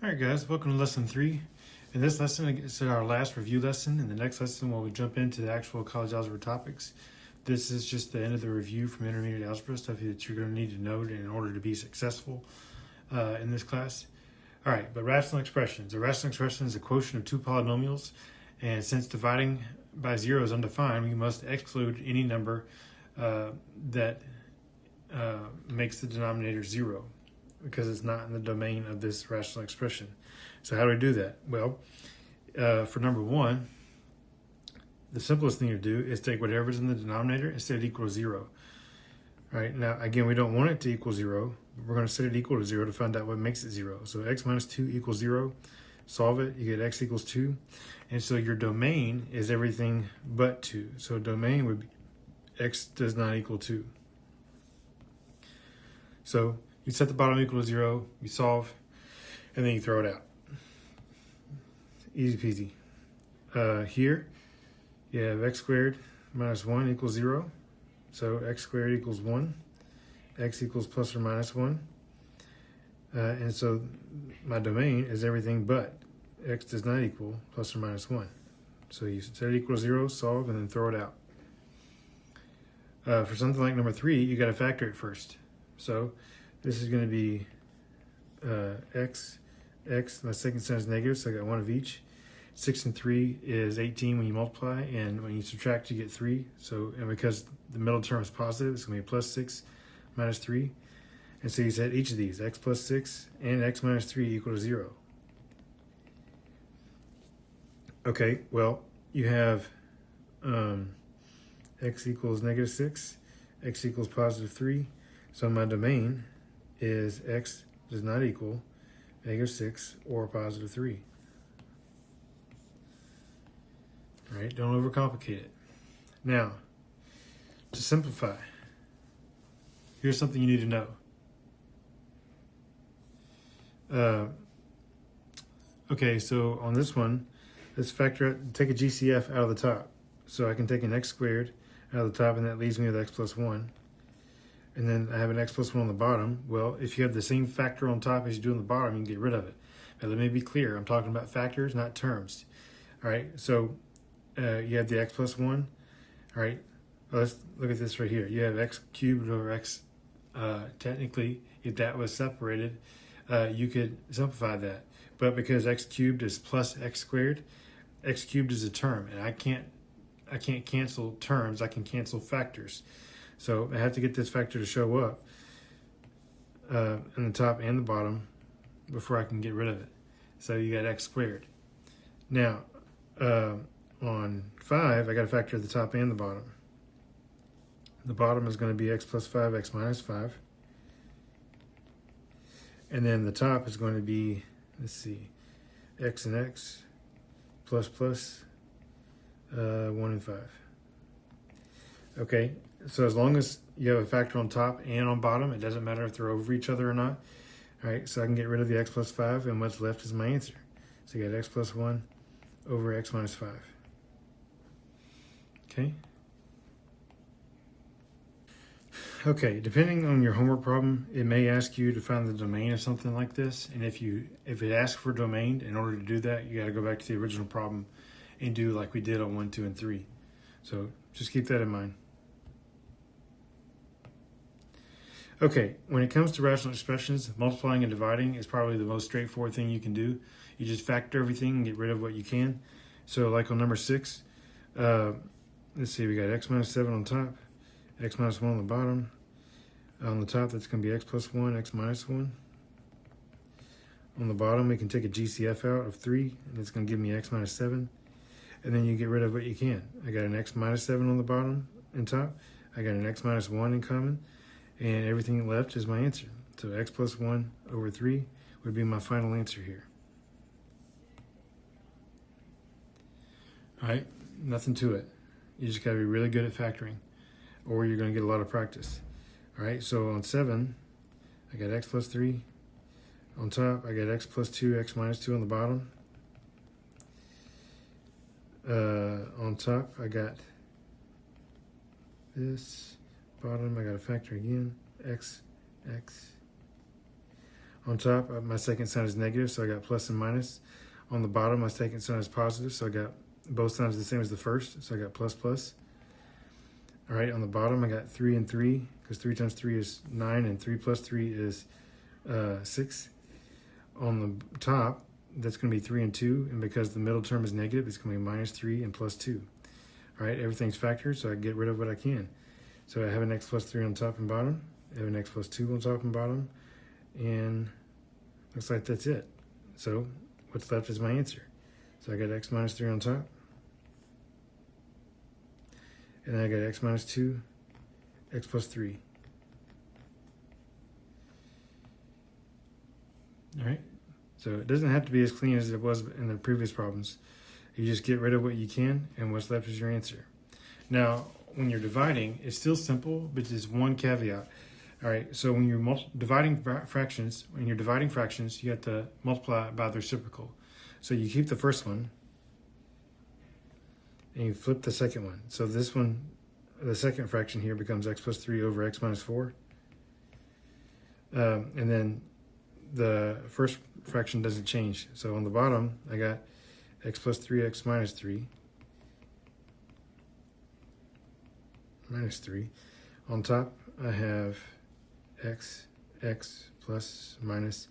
Alright guys, welcome to lesson 3. In this lesson, it's our last review lesson. In the next lesson, we'll jump into the actual college algebra topics. This is just the end of the review from intermediate algebra, stuff that you're going to need to know in order to be successful in this class. Alright, but rational expressions. A rational expression is a quotient of two polynomials, and since dividing by 0 is undefined, we must exclude any number that makes the denominator 0. Because it's not in the domain of this rational expression. So how do we do that? Well, for number 1, the simplest thing to do is take whatever's in the denominator and set it equal to 0. All right, now again, we don't want it to equal 0, but we're going to set it equal to 0 to find out what makes it 0. So x minus 2 equals 0. Solve it, you get x equals 2. And so your domain is everything but 2. So domain would be x does not equal 2. So you set the bottom equal to 0, you solve, and then you throw it out. Easy peasy. Here, you have x squared minus 1 equals 0. So x squared equals 1. X equals plus or minus 1. And so my domain is everything but x does not equal plus or minus 1. So you set it equal to 0, solve, and then throw it out. For something like number 3, you got to factor it first. So this is going to be x, my second sign is negative, so I got one of each. 6 and 3 is 18 when you multiply, and when you subtract, you get 3. So, and because the middle term is positive, it's going to be plus 6 minus 3. And so you set each of these, x plus 6 and x minus 3 equal to 0. Okay, well, you have x equals negative 6, x equals positive 3. So my domain is x does not equal negative 6 or positive 3. All right, don't overcomplicate it. Now, to simplify, here's something you need to know. Okay, so on this one, let's take a GCF out of the top. So I can take an x squared out of the top, and that leaves me with x plus 1. And then I have an x plus 1 on the bottom. Well, if you have the same factor on top as you do on the bottom, you can get rid of it. Now, let me be clear. I'm talking about factors, not terms. All right, so you have the x plus 1. All right, well, let's look at this right here. You have x cubed over x. Technically, if that was separated, you could simplify that. But because x cubed is plus x squared, x cubed is a term, and I can't cancel terms. I can cancel factors. So I have to get this factor to show up in the top and the bottom before I can get rid of it. So you got x squared. Now, on 5, I got a factor at the top and the bottom. The bottom is going to be x plus 5, x minus 5. And then the top is going to be, let's see, x and x plus 1 and 5. Okay, so as long as you have a factor on top and on bottom, it doesn't matter if they're over each other or not. All right, so I can get rid of the x plus 5, and what's left is my answer. So you got x plus 1 over x minus 5. Okay. Okay, depending on your homework problem, it may ask you to find the domain of something like this. And if it asks for domain, in order to do that, you got to go back to the original problem and do like we did on 1, 2, and 3. So just keep that in mind. Okay, when it comes to rational expressions, multiplying and dividing is probably the most straightforward thing you can do. You just factor everything and get rid of what you can. So like on number 6, let's see, we got x minus 7 on top, x minus 1 on the bottom. On the top, that's going to be x plus 1, x minus 1. On the bottom, we can take a GCF out of 3, and it's going to give me x minus 7. And then you get rid of what you can. I got an x minus 7 on the bottom and top. I got an x minus 1 in common. And everything left is my answer. So x plus 1 over 3 would be my final answer here. All right, nothing to it. You just got to be really good at factoring, or you're going to get a lot of practice. All right, so on 7, I got x plus 3. On top, I got x plus 2, x minus 2 on the bottom. On top, I got this. Bottom, I got a factor again, x. On top, my second sign is negative, so I got plus and minus. On the bottom, my second sign is positive, so I got both signs the same as the first, so I got plus plus. All right, on the bottom, I got 3 and 3, because 3 times 3 is 9, and 3 plus 3 is 6. On the top, that's going to be 3 and 2, and because the middle term is negative, it's going to be minus 3 and plus 2. All right, everything's factored, so I get rid of what I can. So I have an x plus 3 on top and bottom, I have an x plus 2 on top and bottom, and looks like that's it. So what's left is my answer. So I got x minus 3 on top, and then I got x minus 2, x plus 3. All right, so it doesn't have to be as clean as it was in the previous problems. You just get rid of what you can, and what's left is your answer. Now, when you're dividing, it's still simple, but there's one caveat. All right, so when you're dividing fractions, you have to multiply by the reciprocal. So you keep the first one, and you flip the second one. So this one, the second fraction here becomes x plus 3 over x minus 4. And then the first fraction doesn't change. So on the bottom, I got x plus 3, x minus 3. Minus 3. On top, I have x plus minus.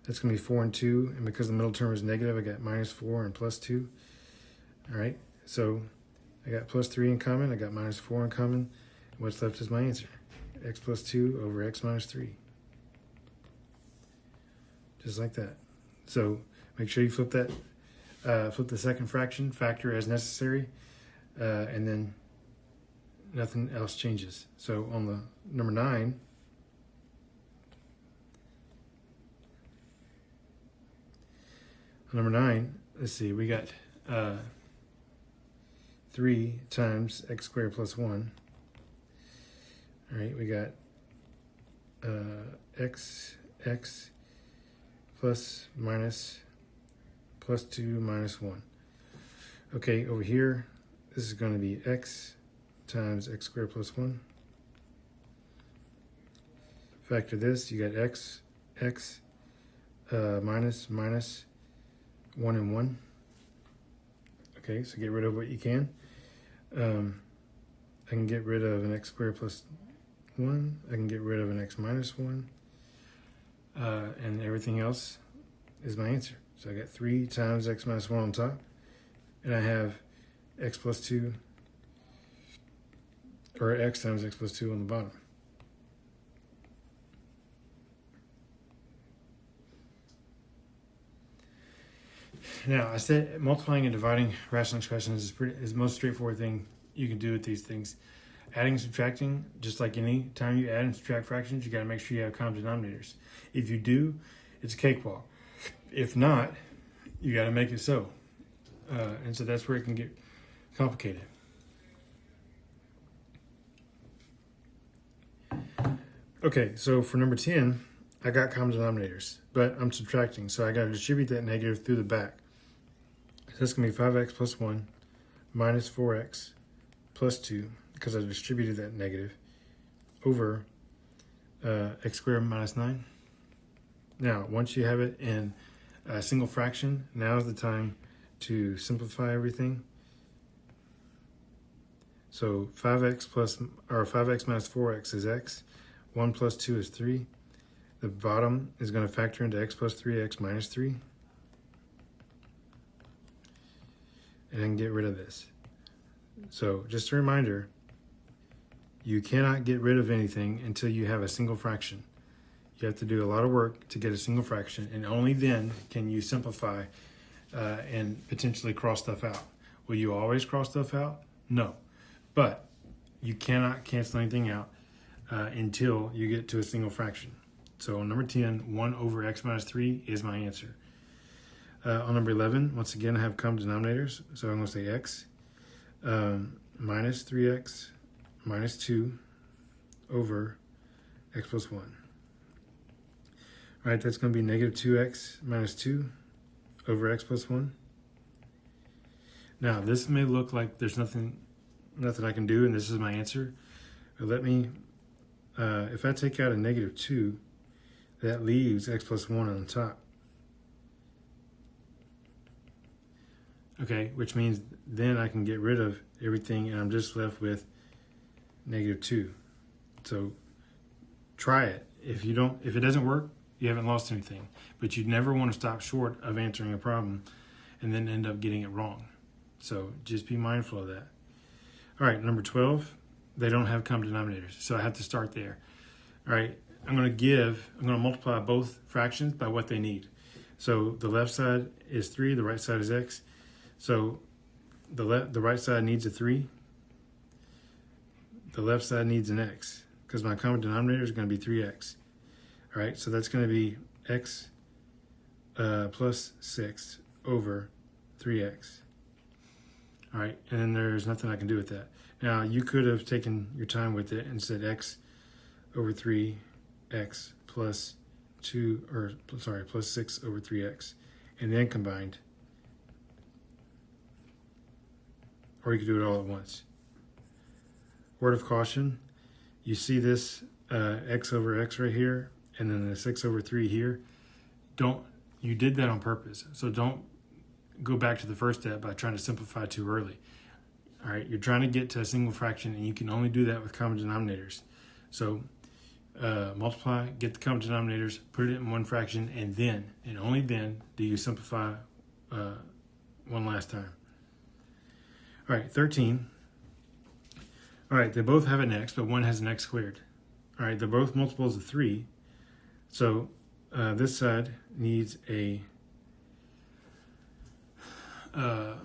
That's going to be 4 and 2. And because the middle term is negative, I got minus 4 and plus 2. All right. So I got plus 3 in common. I got minus 4 in common. What's left is my answer. X plus 2 over x minus 3. Just like that. So make sure you flip that, flip the second fraction, factor as necessary, and then nothing else changes. So on the number 9, let's see, we got 3 times x squared plus 1. All right, we got x plus minus plus 2 minus 1. Okay, over here, this is going to be x times x squared plus 1. Factor this, you got x minus 1 and 1. Okay, so get rid of what you can. I can get rid of an x squared plus 1. I can get rid of an x minus 1. And everything else is my answer. So I got 3 times x minus 1 on top, and I have x plus 2, or x times x plus 2 on the bottom. Now, I said multiplying and dividing rational expressions is the most straightforward thing you can do with these things. Adding and subtracting, just like any time you add and subtract fractions, you got to make sure you have common denominators. If you do, it's a cakewalk. If not, you got to make it so. And so that's where it can get complicated. Okay, so for number 10, I got common denominators, but I'm subtracting, so I got to distribute that negative through the back. So that's going to be 5x plus 1 minus 4x plus 2, because I distributed that negative, over x squared minus 9. Now, once you have it in a single fraction, now is the time to simplify everything. So 5x minus 4x is x. 1 plus 2 is 3. The bottom is going to factor into x plus 3, x minus 3. And then get rid of this. So just a reminder, you cannot get rid of anything until you have a single fraction. You have to do a lot of work to get a single fraction, and only then can you simplify and potentially cross stuff out. Will you always cross stuff out? No. But you cannot cancel anything out until you get to a single fraction. So on number 10, 1 over x minus 3 is my answer. On number 11, once again, I have common denominators. So I'm going to say x minus 3x minus 2 over x plus 1. All right, that's going to be negative 2x minus 2 over x plus 1. Now, this may look like there's nothing I can do, and this is my answer. But let me, if I take out a negative 2, that leaves x plus 1 on the top. Okay, which means then I can get rid of everything and I'm just left with negative 2. So try it. If it doesn't work, you haven't lost anything. But you never want to stop short of answering a problem and then end up getting it wrong. So just be mindful of that. All right, number 12, they don't have common denominators. So I have to start there. All right, I'm going to multiply both fractions by what they need. So the left side is 3, the right side is x. So the right side needs a 3. The left side needs an x because my common denominator is going to be 3x. All right, so that's going to be x plus 6 over 3x. All right, and then there's nothing I can do with that. Now, you could have taken your time with it and said x over 3x plus 6 over 3x, and then combined. Or you could do it all at once. Word of caution, you see this x over x right here, and then the 6 over 3 here. You did that on purpose, so don't go back to the first step by trying to simplify too early. All right, you're trying to get to a single fraction, and you can only do that with common denominators. So multiply, get the common denominators, put it in one fraction, and then, and only then, do you simplify one last time. All right, 13. All right, they both have an x, but one has an x squared. All right, they're both multiples of 3. So this side needs a, both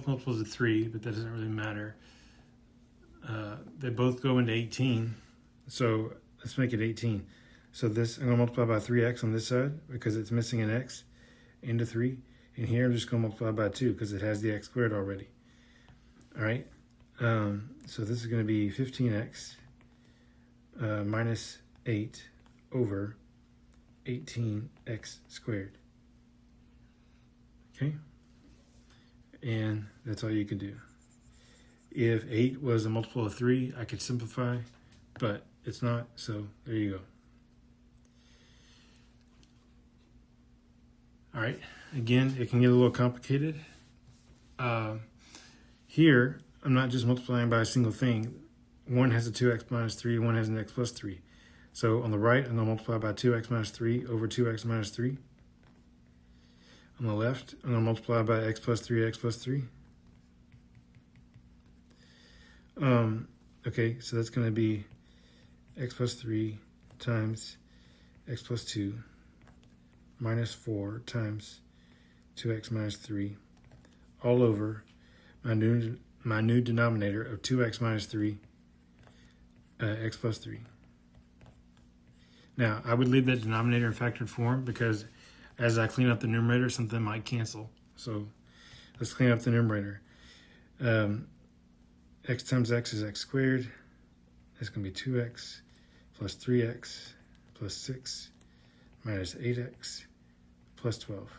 multiples of 3, but that doesn't really matter. They both go into 18. So let's make it 18. So this, I'm going to multiply by 3x on this side because it's missing an x into 3. And here I'm just going to multiply by 2 because it has the x squared already. All right. So this is going to be 15x minus 8 over 18x squared. Okay. And that's all you can do. If 8 was a multiple of 3, I could simplify, but it's not, so there you go. All right, again, it can get a little complicated. Here, I'm not just multiplying by a single thing. One has a 2x minus 3, one has an x plus 3. So on the right, I'm going to multiply by 2x minus 3 over 2x minus 3. On the left, I'm going to multiply by x plus 3, x plus 3. Okay, so that's going to be x plus 3 times x plus 2 minus 4 times 2x minus 3 all over my new denominator of 2x minus 3 x plus 3. Now, I would leave that denominator in factored form because as I clean up the numerator, something might cancel. So let's clean up the numerator. X times x is x squared. That's going to be 2x plus 3x plus 6 minus 8x plus 12.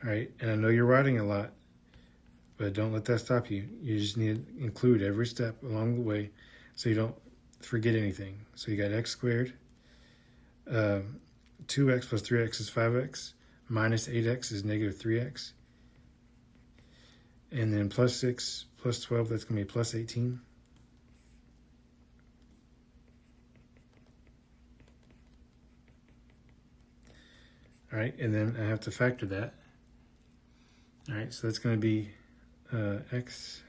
All right, and I know you're writing a lot, but don't let that stop you. You just need to include every step along the way so you don't forget anything. So you got x squared, 2x plus 3x is 5x, minus 8x is negative 3x, and then plus 6 plus 12, that's going to be plus 18. All right, and then I have to factor that. All right, so that's going to be x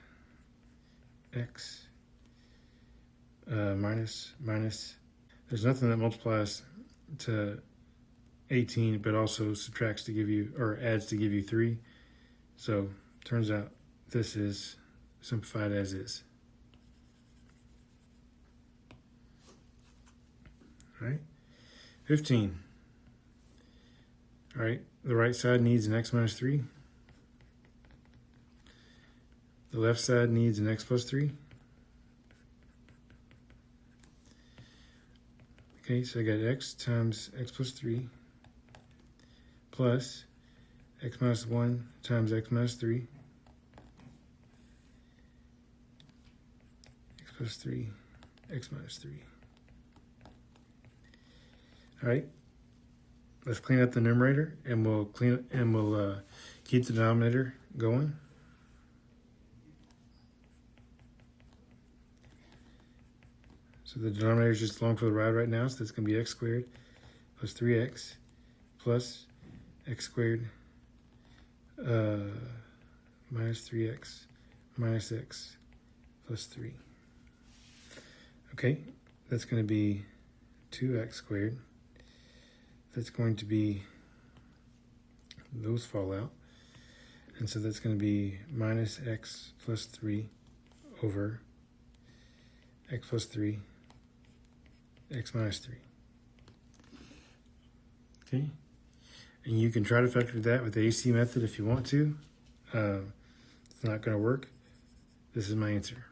minus. There's nothing that multiplies to 18, but also subtracts to give you, or adds to give you 3. So turns out this is simplified as is. All right, 15. All right, the right side needs an x minus 3. The left side needs an x plus 3. Okay, so I got x times x plus 3 plus x minus 1 times x minus 3. X plus 3 x minus 3. All right, let's clean up the numerator, and we'll keep the denominator going. So the denominator is just along for the ride right now, so that's going to be x squared plus 3x plus x squared minus 3x minus x plus 3. Okay, that's going to be 2x squared. That's going to be, those fall out. And so that's going to be minus x plus 3 over x plus 3, x minus 3. Okay, and you can try to factor that with the AC method if you want to. It's not going to work. This is my answer.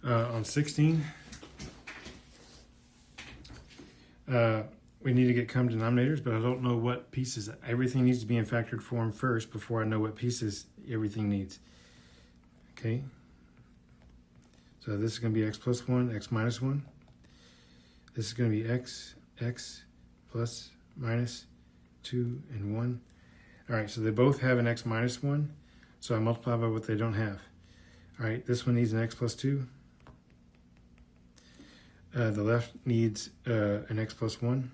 On 16, we need to get common denominators, but I don't know what pieces. Everything needs to be in factored form first before I know what pieces everything needs. Okay, so this is going to be x plus 1, x minus 1. This is going to be x plus minus 2 and 1. All right, so they both have an x minus 1, so I multiply by what they don't have. All right, this one needs an x plus 2. The left needs an x plus 1.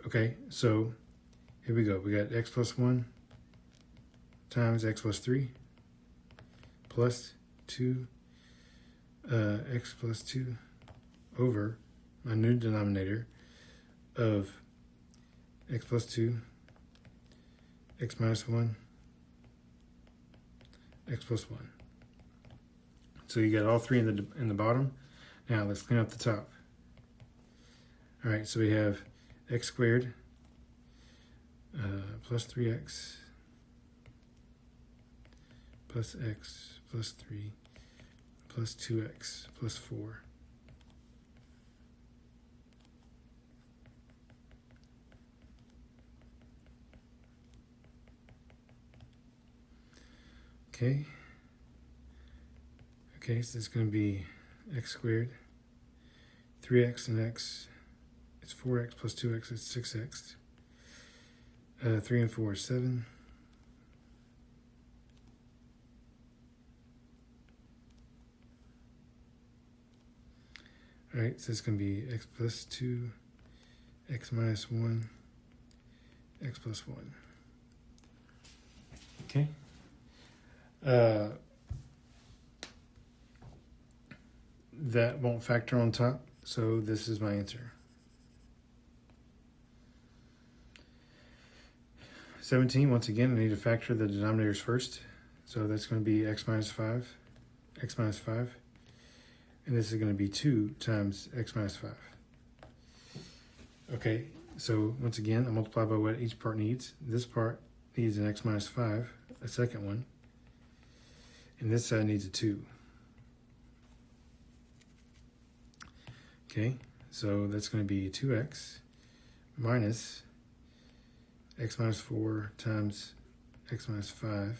Okay, so here we go. We got x plus 1 times x plus 3 plus 2 x plus 2 over my new denominator of x plus 2, x minus 1, x plus 1. So you got all three in the bottom. Now let's clean up the top. All right, so we have x squared plus 3x plus x plus 3 plus 2x plus 4. Okay. Okay, so it's going to be x squared, 3x and x, it's 4x plus 2x, it's 6x. 3 and 4 is 7. All right, so it's going to be x plus 2, x minus 1, x plus 1. Okay. That won't factor on top, so this is my answer. 17, once again, I need to factor the denominators first. So that's going to be x minus 5, and this is going to be 2 times x minus 5. Okay, so once again, I multiply by what each part needs. This part needs an x minus 5, a second one, and this side needs a 2. Okay, so that's going to be 2x minus x minus 4 times x minus 5.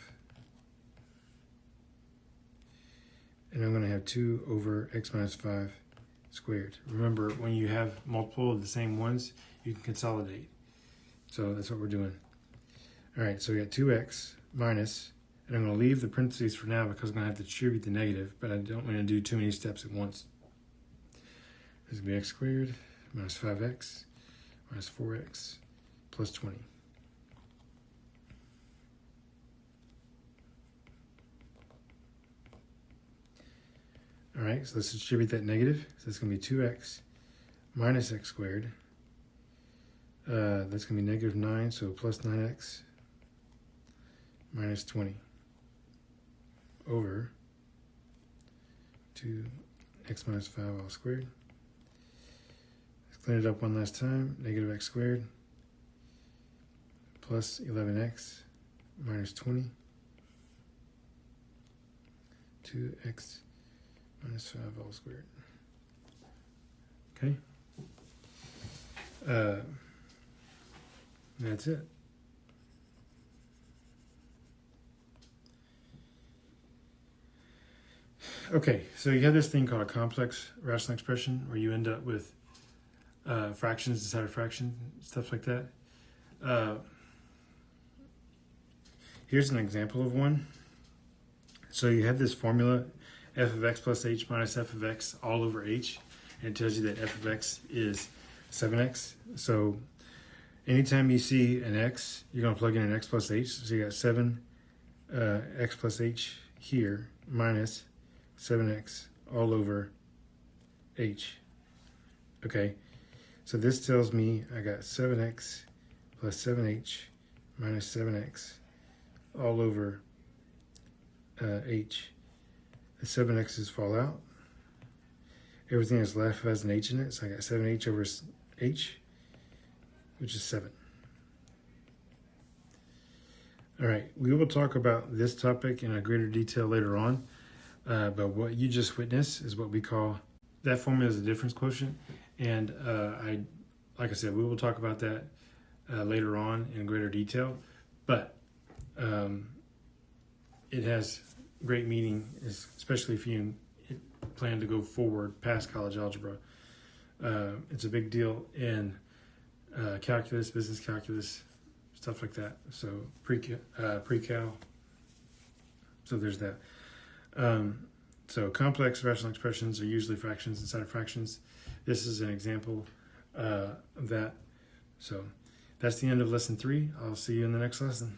And I'm going to have 2 over x minus 5 squared. Remember, when you have multiple of the same ones, you can consolidate. So that's what we're doing. All right, so we got 2x minus, and I'm going to leave the parentheses for now because I'm going to have to distribute the negative, but I don't want to do too many steps at once. This is going to be x squared minus 5x minus 4x plus 20. All right, so let's distribute that negative. So that's going to be 2x minus x squared. That's going to be negative 9, so plus 9x minus 20 over 2x minus 5 all squared. Let's clean it up one last time. Negative x squared plus 11x minus 20. 2x minus 5 all squared. Okay. That's it. Okay, so you have this thing called a complex rational expression where you end up with fractions inside of fractions, stuff like that. Uh, here's an example of one. So you have this formula, f of x plus h minus f of x all over h, and it tells you that f of x is 7x. So anytime you see an x, you're going to plug in an x plus h. So you got 7 x plus h here minus 7x all over h. Okay, so this tells me I got 7x plus 7h minus 7x all over h. The 7x's fall out. Everything that's left has an h in it, so I got 7h over h, which is 7. All right, we will talk about this topic in a greater detail later on. But what you just witnessed is what we call, that formula is a difference quotient. And like I said, we will talk about that later on in greater detail. But it has great meaning, especially if you plan to go forward past college algebra. It's a big deal in calculus, business calculus, stuff like that. So pre-cal. So there's that. So complex rational expressions are usually fractions inside of fractions. This is an example of that. So that's the end of lesson 3. I'll see you in the next lesson.